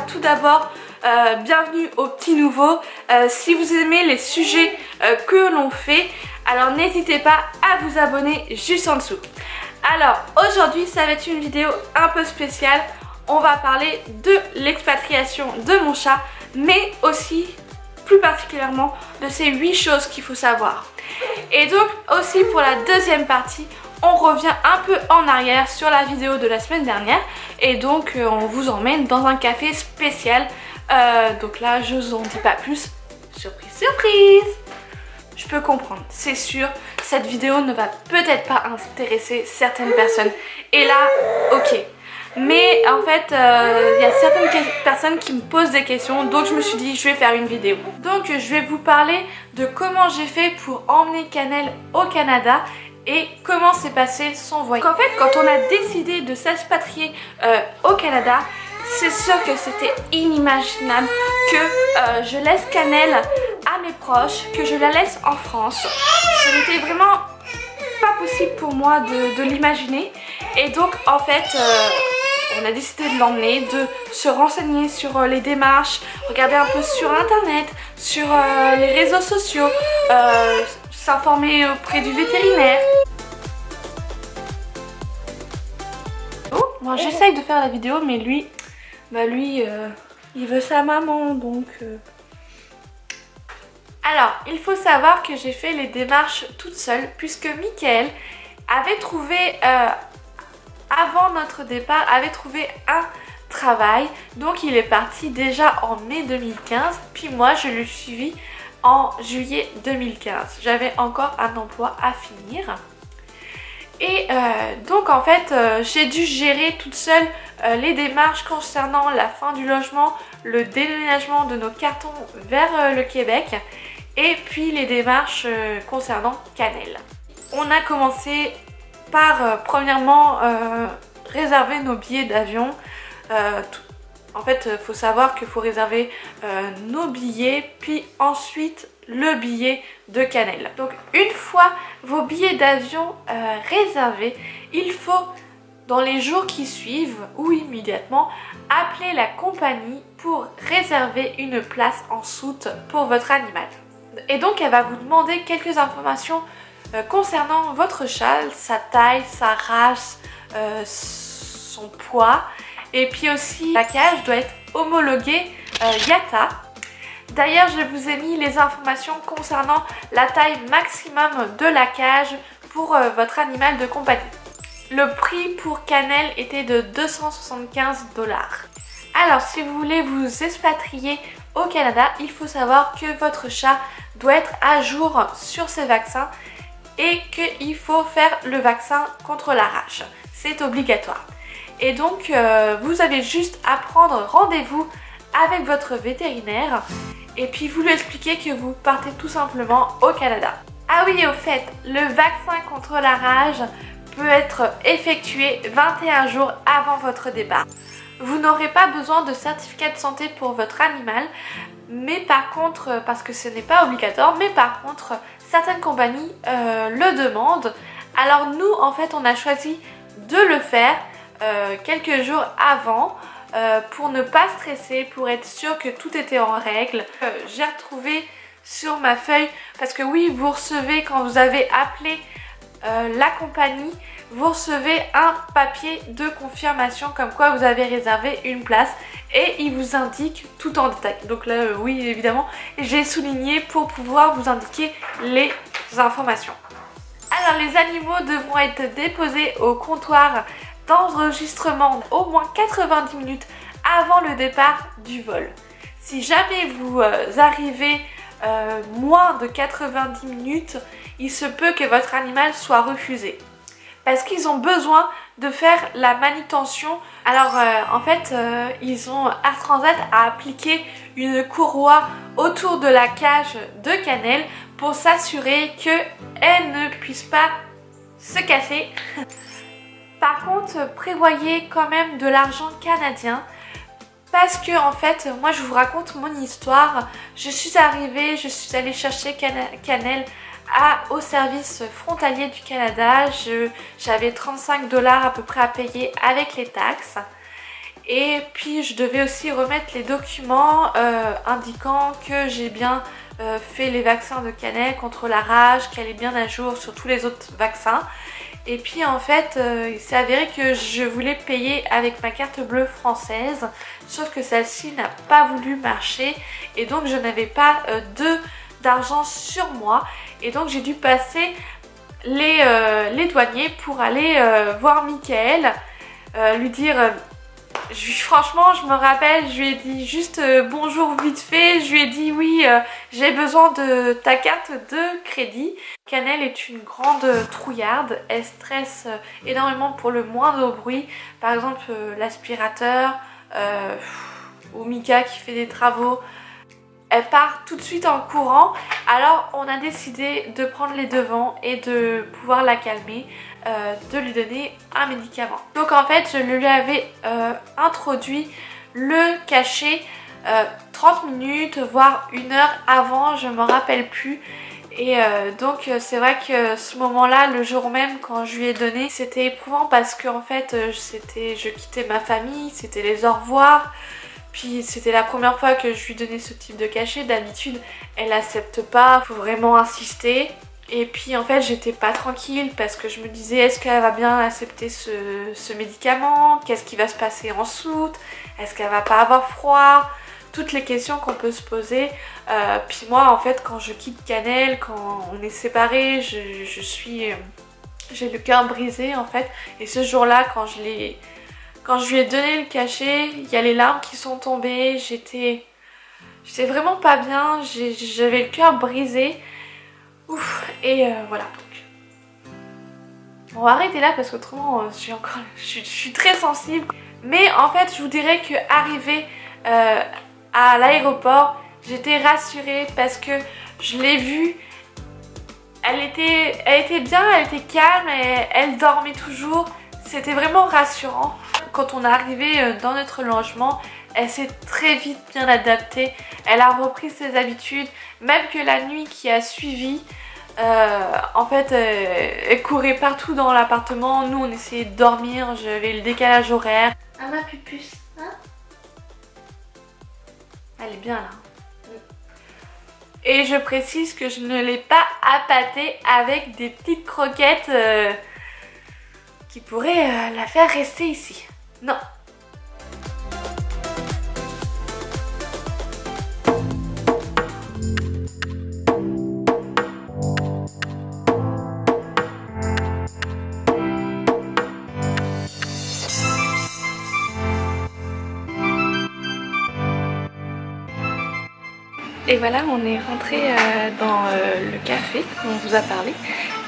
tout d'abord, bienvenue aux petits nouveaux. Si vous aimez les sujets que l'on fait, alors n'hésitez pas à vous abonner juste en dessous. Alors aujourd'hui ça va être une vidéo un peu spéciale. On va parler de l'expatriation de mon chat, mais aussi plus particulièrement de ces 8 choses qu'il faut savoir. Et donc aussi pour la deuxième partie, on revient un peu en arrière sur la vidéo de la semaine dernière. Et donc on vous emmène dans un café spécial. Donc là je vous en dis pas plus. Surprise, surprise! Je peux comprendre, c'est sûr, cette vidéo ne va peut-être pas intéresser certaines personnes. Et là, ok. Mais en fait, il y a certaines personnes qui me posent des questions, donc je me suis dit je vais faire une vidéo. Donc je vais vous parler de comment j'ai fait pour emmener Cannelle au Canada et comment s'est passé son voyage. Donc en fait, quand on a décidé de s'expatrier au Canada, c'est sûr que c'était inimaginable que je laisse Cannelle à mes proches, que je la laisse en France. Ce n'était vraiment pas possible pour moi de l'imaginer. Et donc en fait, on a décidé de l'emmener, de se renseigner sur les démarches, regarder un peu sur internet, sur les réseaux sociaux, s'informer auprès du vétérinaire. Bon, j'essaye de faire la vidéo, mais lui, il veut sa maman, donc... Alors, il faut savoir que j'ai fait les démarches toute seule, puisque Michael avait trouvé, avant notre départ, avait trouvé un travail. Donc il est parti déjà en mai 2015, puis moi je l'ai suivi en juillet 2015. J'avais encore un emploi à finir. Et donc en fait j'ai dû gérer toute seule les démarches concernant la fin du logement, le déménagement de nos cartons vers le Québec et puis les démarches concernant Cannelle. On a commencé par premièrement réserver nos billets d'avion. En fait il faut savoir qu'il faut réserver nos billets puis ensuite le billet de Cannelle. Donc une fois vos billets d'avion réservés, il faut dans les jours qui suivent ou immédiatement appeler la compagnie pour réserver une place en soute pour votre animal. Et donc elle va vous demander quelques informations concernant votre chat, sa taille, sa race, son poids, et puis aussi la cage doit être homologuée IATA. D'ailleurs, je vous ai mis les informations concernant la taille maximum de la cage pour votre animal de compagnie. Le prix pour Cannelle était de 275 $. Alors, si vous voulez vous expatrier au Canada, il faut savoir que votre chat doit être à jour sur ses vaccins et qu'il faut faire le vaccin contre la rage. C'est obligatoire. Et donc, vous avez juste à prendre rendez-vous avec votre vétérinaire et puis vous lui expliquez que vous partez tout simplement au Canada. Ah oui, au fait, le vaccin contre la rage peut être effectué 21 jours avant votre départ. Vous n'aurez pas besoin de certificat de santé pour votre animal, mais par contre, parce que ce n'est pas obligatoire, mais par contre, certaines compagnies le demandent. Alors nous, en fait, on a choisi de le faire quelques jours avant pour ne pas stresser, pour être sûr que tout était en règle. J'ai retrouvé sur ma feuille, parce que oui, vous recevez quand vous avez appelé la compagnie, vous recevez un papier de confirmation comme quoi vous avez réservé une place et il vous indique tout en détail. Donc là, oui, évidemment, j'ai souligné pour pouvoir vous indiquer les informations. Alors les animaux devront être déposés au comptoir d'enregistrement au moins 90 minutes avant le départ du vol. Si jamais vous arrivez moins de 90 minutes, il se peut que votre animal soit refusé. Parce qu'ils ont besoin de faire la manutention. Alors en fait, ils ont Air Transat à appliquer une courroie autour de la cage de Cannelle pour s'assurer qu'elle ne puisse pas se casser. Par contre, prévoyez quand même de l'argent canadien parce que en fait, moi je vous raconte mon histoire. Je suis arrivée, je suis allée chercher Cannelle au service frontalier du Canada. J'avais 35 $ à peu près à payer avec les taxes. Et puis je devais aussi remettre les documents indiquant que j'ai bien fait les vaccins de cannelle contre la rage, qu'elle est bien à jour sur tous les autres vaccins. Et puis en fait, il s'est avéré que je voulais payer avec ma carte bleue française, sauf que celle-ci n'a pas voulu marcher et donc je n'avais pas d'argent sur moi. Et donc j'ai dû passer les douaniers pour aller voir Michael, lui dire... franchement, je me rappelle, je lui ai dit juste bonjour vite fait. Je lui ai dit oui, j'ai besoin de ta carte de crédit. Cannelle est une grande trouillarde. Elle stresse énormément pour le moindre bruit. Par exemple, l'aspirateur ou Mika qui fait des travaux. Elle part tout de suite en courant. Alors on a décidé de prendre les devants et de pouvoir la calmer, de lui donner un médicament. Donc en fait je lui avais introduit le cachet 30 minutes voire 1 heure avant, je me rappelle plus. Et donc c'est vrai que ce moment-là, le jour même quand je lui ai donné, c'était éprouvant parce que en fait je quittais ma famille, c'était les au revoir. Puis c'était la première fois que je lui donnais ce type de cachet. D'habitude elle accepte pas, faut vraiment insister. Et puis en fait j'étais pas tranquille parce que je me disais est-ce qu'elle va bien accepter ce médicament? Qu'est-ce qui va se passer ensuite? Est-ce qu'elle va pas avoir froid? Toutes les questions qu'on peut se poser. Puis moi en fait quand je quitte Cannelle, quand on est séparés, j'ai le cœur brisé en fait. Et ce jour-là quand je lui ai donné le cachet, il y a les larmes qui sont tombées, j'étais vraiment pas bien, j'avais le cœur brisé. Ouf, et voilà. On va arrêter là parce qu'autrement je suis très sensible. Mais en fait je vous dirais que arrivée à l'aéroport, j'étais rassurée parce que je l'ai vue. Elle était bien, elle était calme, elle dormait toujours. C'était vraiment rassurant. Quand on est arrivé dans notre logement, elle s'est très vite bien adaptée. Elle a repris ses habitudes. Même que la nuit qui a suivi, en fait, elle courait partout dans l'appartement. Nous, on essayait de dormir. J'avais le décalage horaire. Ah ma pupuce, hein? Elle est bien là. Et je précise que je ne l'ai pas appâtée avec des petites croquettes qui pourraient la faire rester ici. Non. Et voilà, on est rentré dans le café dont on vous a parlé.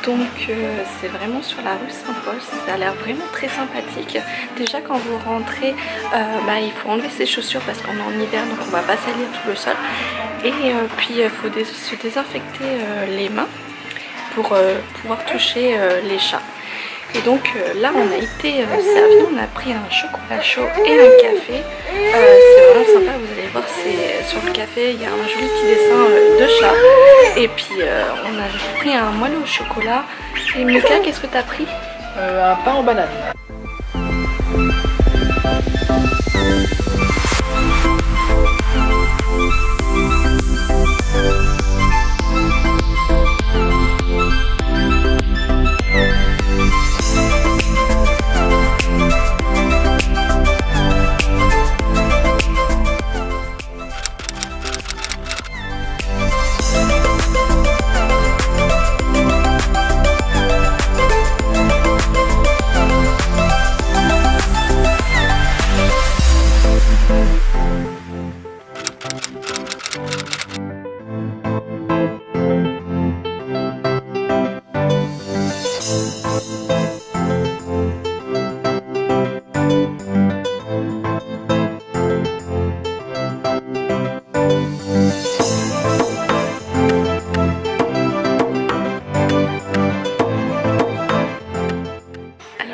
Donc c'est vraiment sur la rue Saint-Paul, ça a l'air vraiment très sympathique. Déjà quand vous rentrez, il faut enlever ses chaussures parce qu'on est en hiver donc on va pas salir tout le sol. Et puis il faut se désinfecter les mains pour pouvoir toucher les chats. Et donc là on a été servi, on a pris un chocolat chaud et un café. C'est vraiment sympa, vous allez voir, sur le café il y a un joli petit dessin de chat. Et puis on a pris un moelleux au chocolat. Et Mika, qu'est-ce que t'as pris? Un pain en banane.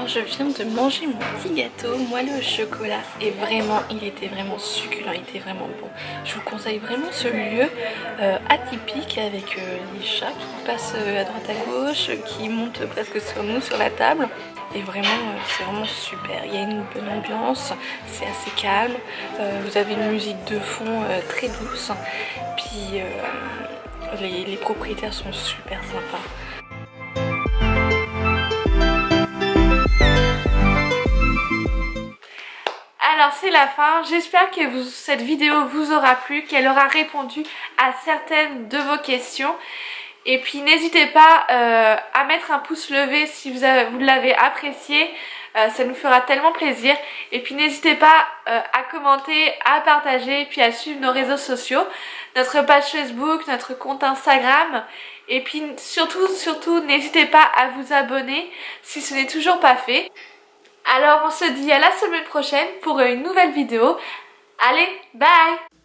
Je viens de manger mon petit gâteau moelleux au chocolat et vraiment il était vraiment succulent, il était vraiment bon. Je vous conseille vraiment ce lieu atypique avec les chats qui passent à droite à gauche, qui montent presque sur nous sur la table. et vraiment c'est vraiment super. Il y a une bonne ambiance, c'est assez calme, vous avez une musique de fond très douce, puis les propriétaires sont super sympas. Alors c'est la fin, j'espère que cette vidéo vous aura plu, qu'elle aura répondu à certaines de vos questions. Et puis n'hésitez pas à mettre un pouce levé si vous l'avez apprécié, ça nous fera tellement plaisir. Et puis n'hésitez pas à commenter, à partager, puis à suivre nos réseaux sociaux, notre page Facebook, notre compte Instagram. Et puis surtout n'hésitez pas à vous abonner si ce n'est toujours pas fait. Alors on se dit à la semaine prochaine pour une nouvelle vidéo. Allez, bye!